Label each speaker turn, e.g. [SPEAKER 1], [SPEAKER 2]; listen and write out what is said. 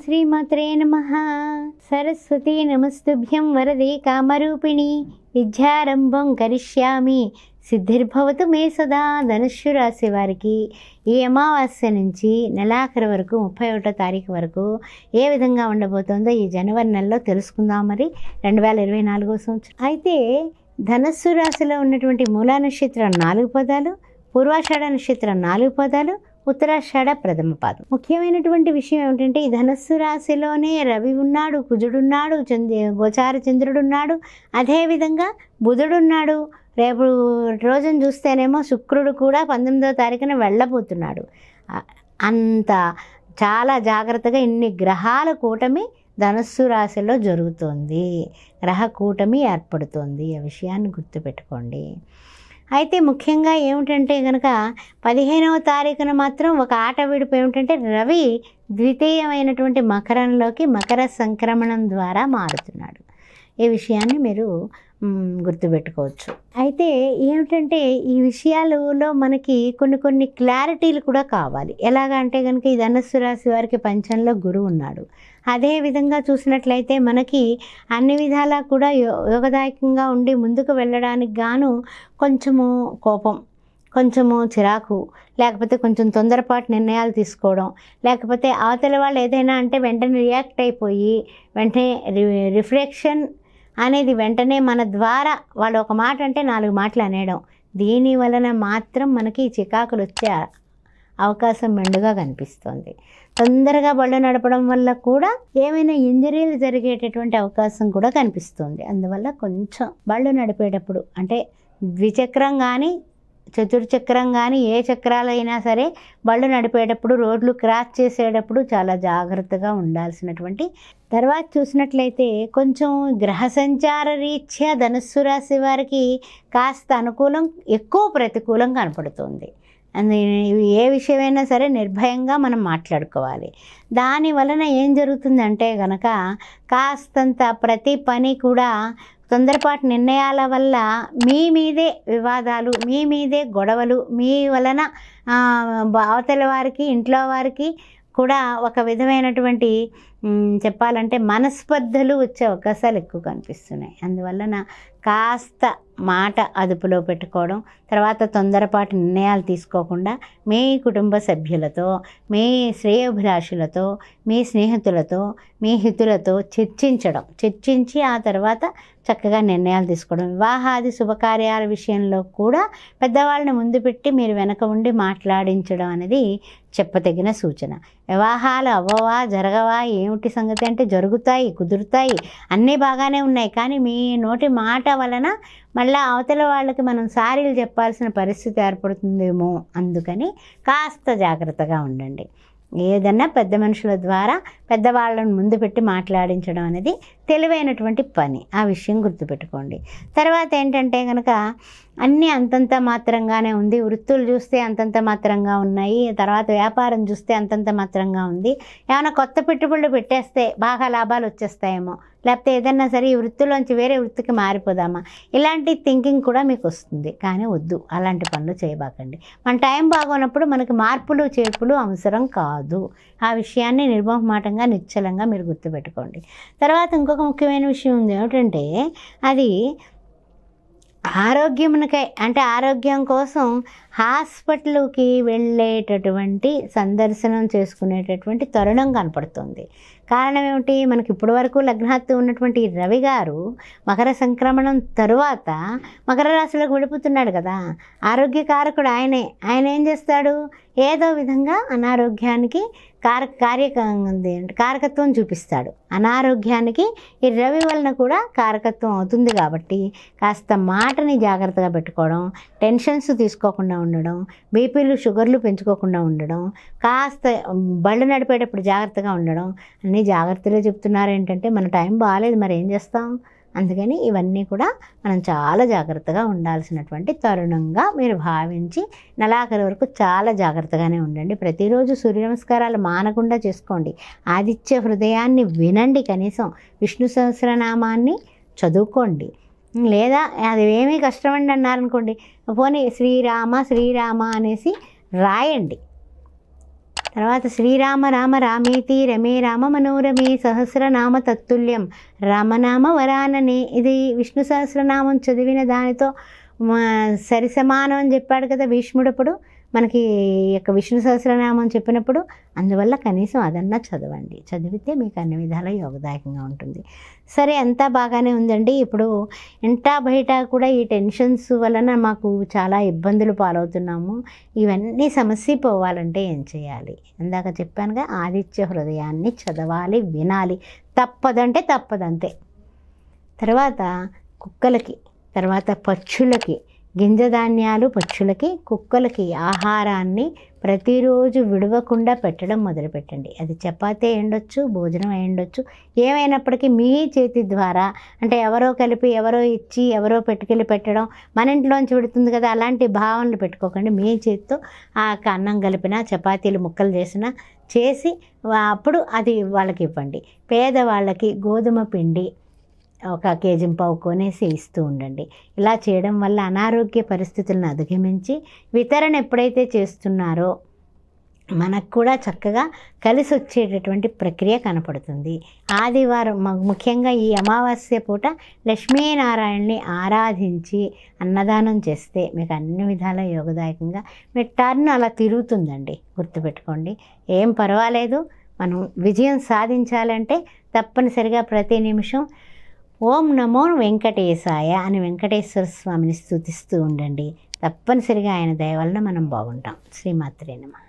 [SPEAKER 1] శ్రీమాత్రే నమః. సరస్వతీ నమస్తుభ్యం వరదే కామరూపిణి విద్యారంభం కరిష్యామి సిద్ధిర్భవతు మే సదా. ధనుస్సు రాశి వారికి ఈ అమావాస్య నుంచి నెలాఖరు వరకు 31వ తారీఖు వరకు ఏ విధంగా ఉండబోతుందో ఈ జనవరి నెలలో తెలుసుకుందాం. మరి 2024వ సంవత్సరం అయితే ధనస్సు రాశిలో ఉన్నటువంటి మూలా నక్షత్రం 4 పదాలు, పూర్వాషాఢ నక్షత్రం 4 పదాలు, ఉత్తరాషాఢ ప్రథమ పాదం. ముఖ్యమైనటువంటి విషయం ఏమిటంటే ఈ ధనస్సు రాశిలోనే రవి ఉన్నాడు, కుజుడున్నాడు, గోచార చంద్రుడున్నాడు, అదేవిధంగా బుధుడున్నాడు. రేపు రోజును చూస్తేనేమో శుక్రుడు కూడా 19వ తారీఖున వెళ్ళబోతున్నాడు. అంత చాలా జాగ్రత్తగా ఇన్ని గ్రహాల కూటమి ధనస్సు రాశిలో జరుగుతుంది. గ్రహ కూటమి ఏర్పడుతుంది. ఆ విషయాన్ని గుర్తుపెట్టుకోండి. అయితే ముఖ్యంగా ఏమిటంటే కనుక 15వ తారీఖున మాత్రం ఒక ఆట విడుపు ఏమిటంటే రవి ద్వితీయమైనటువంటి మకరంలోకి మకర సంక్రమణం ద్వారా మారుతున్నాడు. ఈ విషయాన్ని మీరు గుర్తుపెట్టుకోవచ్చు. అయితే ఏమిటంటే ఈ విషయాలలో మనకి కొన్ని క్లారిటీలు కూడా కావాలి. ఎలాగా అంటే కనుక ఈ ధనస్సు రాశి వారికి పంచంలో గురువు ఉన్నాడు. అదేవిధంగా చూసినట్లయితే మనకి అన్ని విధాలా కూడా యోగదాయకంగా ఉండి ముందుకు వెళ్ళడానికి గాను కొంచెము కోపం, కొంచెము చిరాకు, లేకపోతే కొంచెం తొందరపాటు నిర్ణయాలు తీసుకోవడం, లేకపోతే అవతల వాళ్ళు ఏదైనా అంటే వెంటనే రియాక్ట్ అయిపోయి వెంటనే రిఫ్లెక్షన్ అనేది వెంటనే మన ద్వారా వాళ్ళు ఒక మాట అంటే 4 మాటలు అనేయడం, దీని వలన మాత్రం మనకి చికాకులు వచ్చే అవకాశం మెండుగా కనిపిస్తుంది. తొందరగా బళ్ళు నడపడం వల్ల కూడా ఏమైనా ఇంజరీలు జరిగేటటువంటి అవకాశం కూడా కనిపిస్తుంది. అందువల్ల కొంచెం బళ్ళు నడిపేటప్పుడు అంటే ద్విచక్రం కానీ చతుర్చక్రం కానీ ఏ చక్రాలైనా సరే బళ్ళు నడిపేటప్పుడు రోడ్లు క్రాస్ చేసేటప్పుడు చాలా జాగ్రత్తగా ఉండాల్సినటువంటి. తర్వాత చూసినట్లయితే కొంచెం గ్రహ సంచార రీత్యా ధనుస్సు రాశి వారికి కాస్త అనుకూలం, ఎక్కువ ప్రతికూలం కనపడుతుంది. ఏ విషయమైనా సరే నిర్భయంగా మనం మాట్లాడుకోవాలి. దాని వలన ఏం జరుగుతుందంటే కనుక కాస్తంత ప్రతి పని కూడా తొందరపాటు నిర్ణయాల వల్ల మీ మీదే వివాదాలు, మీ మీదే గొడవలు, మీ వలన అవతల వారికి ఇంట్లో వారికి కూడా ఒక విధమైనటువంటి చెప్పాలంటే మనస్పర్ధలు వచ్చే అవకాశాలు ఎక్కువ కనిపిస్తున్నాయి. అందువలన కాస్త మాట అదుపులో పెట్టుకోవడం, తర్వాత తొందరపాటు నిర్ణయాలు తీసుకోకుండా మీ కుటుంబ సభ్యులతో, మీ శ్రేయోభిలాషులతో, మీ స్నేహితులతో, మీ హితులతో చర్చించి ఆ తర్వాత చక్కగా నిర్ణయాలు తీసుకోవడం. వివాహాది శుభకార్యాల విషయంలో కూడా పెద్దవాళ్ళని ముందు పెట్టి మీరు వెనక ఉండి మాట్లాడించడం అనేది చెప్పదగిన సూచన. వివాహాలు అవ్వవా జరగవా ఏమిటి సంగతి అంటే జరుగుతాయి, కుదురుతాయి, అన్నీ బాగానే ఉన్నాయి. కానీ మీ నోటి మాట వలన మళ్ళీ అవతల వాళ్ళకి మనం సారీలు చెప్పాల్సిన పరిస్థితి ఏర్పడుతుందేమో. అందుకని కాస్త జాగ్రత్తగా ఉండండి. ఏదన్నా పెద్ద మనుషుల ద్వారా పెద్దవాళ్ళను ముందు పెట్టి మాట్లాడించడం అనేది తెలివైనటువంటి పని. ఆ విషయం గుర్తుపెట్టుకోండి. తర్వాత ఏంటంటే కనుక అన్నీ అంతంత మాత్రంగానే ఉంది. వృత్తులు చూస్తే అంతంత మాత్రంగా ఉన్నాయి. తర్వాత వ్యాపారం చూస్తే అంతంత మాత్రంగా ఉంది. ఏమైనా కొత్త పెట్టుబడులు పెట్టేస్తే బాగా లాభాలు వచ్చేస్తాయేమో, లేకపోతే ఏదన్నా సరే ఈ వృత్తిలోంచి వేరే వృత్తికి మారిపోదామా, ఇలాంటి థింకింగ్ కూడా మీకు వస్తుంది. కానీ వద్దు, అలాంటి పనులు చేయబాకండి. మన టైం బాగున్నప్పుడు మనకి మార్పులు చేర్పులు అవసరం కాదు. ఆ విషయాన్ని నిర్మోహమాటంగా నిశ్చలంగా మీరు గుర్తుపెట్టుకోండి. తర్వాత ఇంకొక ముఖ్యమైన విషయం ఉంది ఏమిటంటే అది ఆరోగ్యమునకై అంటే ఆరోగ్యం కోసం హాస్పిటల్కి వెళ్ళేటటువంటి సందర్శనం చేసుకునేటటువంటి తరుణం కనపడుతుంది. కారణం ఏమిటి? మనకి ఇప్పటి వరకు లగ్నాత్తు ఉన్నటువంటి రవి గారు మకర సంక్రమణం తరువాత మకర రాశిలోకి వెళ్ళిపోతున్నాడు కదా. ఆరోగ్యకారకుడు ఆయనే. ఆయన ఏం చేస్తాడు? ఏదో విధంగా అనారోగ్యానికి కారకత్వం చూపిస్తాడు. అనారోగ్యానికి ఈ రవి వలన కూడా కారకత్వం అవుతుంది. కాబట్టి కాస్త మాటని జాగ్రత్తగా పెట్టుకోవడం, టెన్షన్స్ తీసుకోకుండా ఉండడం, బీపీలు షుగర్లు పెంచుకోకుండా ఉండడం, కాస్త బళ్ళు నడిపేటప్పుడు జాగ్రత్తగా ఉండడం, అన్నీ జాగ్రత్తలే చెప్తున్నారు. ఏంటంటే మన టైం బాగాలేదు, మరి ఏం చేస్తాం? అందుకని ఇవన్నీ కూడా మనం చాలా జాగ్రత్తగా ఉండాల్సినటువంటి తరుణంగా మీరు భావించి నెలాఖరు వరకు చాలా జాగ్రత్తగానే ఉండండి. ప్రతిరోజు సూర్య నమస్కారాలు మానకుండా చేసుకోండి. ఆదిత్య హృదయాన్ని వినండి. కనీసం విష్ణు సహస్రనామాన్ని చదువుకోండి. లేదా అది ఏమీ కష్టమండి అన్నారనుకోండి, పోనీ శ్రీరామ శ్రీరామ అనేసి రాయండి. తర్వాత శ్రీరామ రామ రామేతి రమే రామ మనోరమే సహస్రనామ తత్తుల్యం రామనామ వరాననే. ఇది విష్ణు సహస్రనామం చదివిన దానితో సరి సమానం అని చెప్పాడు కదా భీష్ముడప్పుడు. మనకి యొక్క విష్ణు సహస్రనామం చెప్పినప్పుడు అందువల్ల కనీసం అదన్నా చదవండి. చదివితే మీకు అన్ని విధాలా యోగదాయకంగా ఉంటుంది. సరే, అంతా బాగానే ఉందండి. ఇప్పుడు ఇంటా బయట కూడా ఈ టెన్షన్స్ వలన మాకు చాలా ఇబ్బందులు పాలవుతున్నాము. ఇవన్నీ సమస్య పోవాలంటే ఏం చేయాలి? ఇందాక చెప్పానుగా, ఆదిత్య హృదయాన్ని చదవాలి, వినాలి. తప్పదంటే తప్పదంతే. తర్వాత కుక్కలకి, తర్వాత పక్షులకి, గింజధాన్యాలు పక్షులకి, కుక్కలకి ఆహారాన్ని ప్రతిరోజు విడవకుండా పెట్టడం మొదలుపెట్టండి. అది చపాతీ అయ్యుండొచ్చు, భోజనం అయ్యుండొచ్చు, ఏమైనప్పటికీ మీ చేతి ద్వారా, అంటే ఎవరో కలిపి ఎవరో ఇచ్చి ఎవరో పెట్టుకెళ్ళి పెట్టడం మన ఇంట్లోంచి పెడుతుంది కదా, అలాంటి భావనలు పెట్టుకోకండి. మీ చేతితో ఆ అన్నం కలిపిన, చపాతీలు ముక్కలు చేసి అప్పుడు అది వాళ్ళకి ఇవ్వండి. పేదవాళ్ళకి గోధుమ పిండి 1 కేజీ పావు కొనేసి ఇస్తూ ఉండండి. ఇలా చేయడం వల్ల అనారోగ్య పరిస్థితులను అధిగమించి వితరణ ఎప్పుడైతే చేస్తున్నారో మనకు కూడా చక్కగా కలిసి వచ్చేటటువంటి ప్రక్రియ కనపడుతుంది. ఆదివారం ముఖ్యంగా ఈ అమావాస్య పూట లక్ష్మీనారాయణని ఆరాధించి అన్నదానం చేస్తే మీకు అన్ని విధాల యోగదాయకంగా మీ టర్న్ అలా తిరుగుతుందండి. గుర్తుపెట్టుకోండి, ఏం పర్వాలేదు. మనం విజయం సాధించాలంటే తప్పనిసరిగా ప్రతి నిమిషం ఓం నమో వెంకటేశాయ అని వెంకటేశ్వర స్వామిని స్తుతిస్తూ ఉండండి. తప్పనిసరిగా ఆయన దయ వలన మనం బాగుంటాం. శ్రీమాత్రే నమః.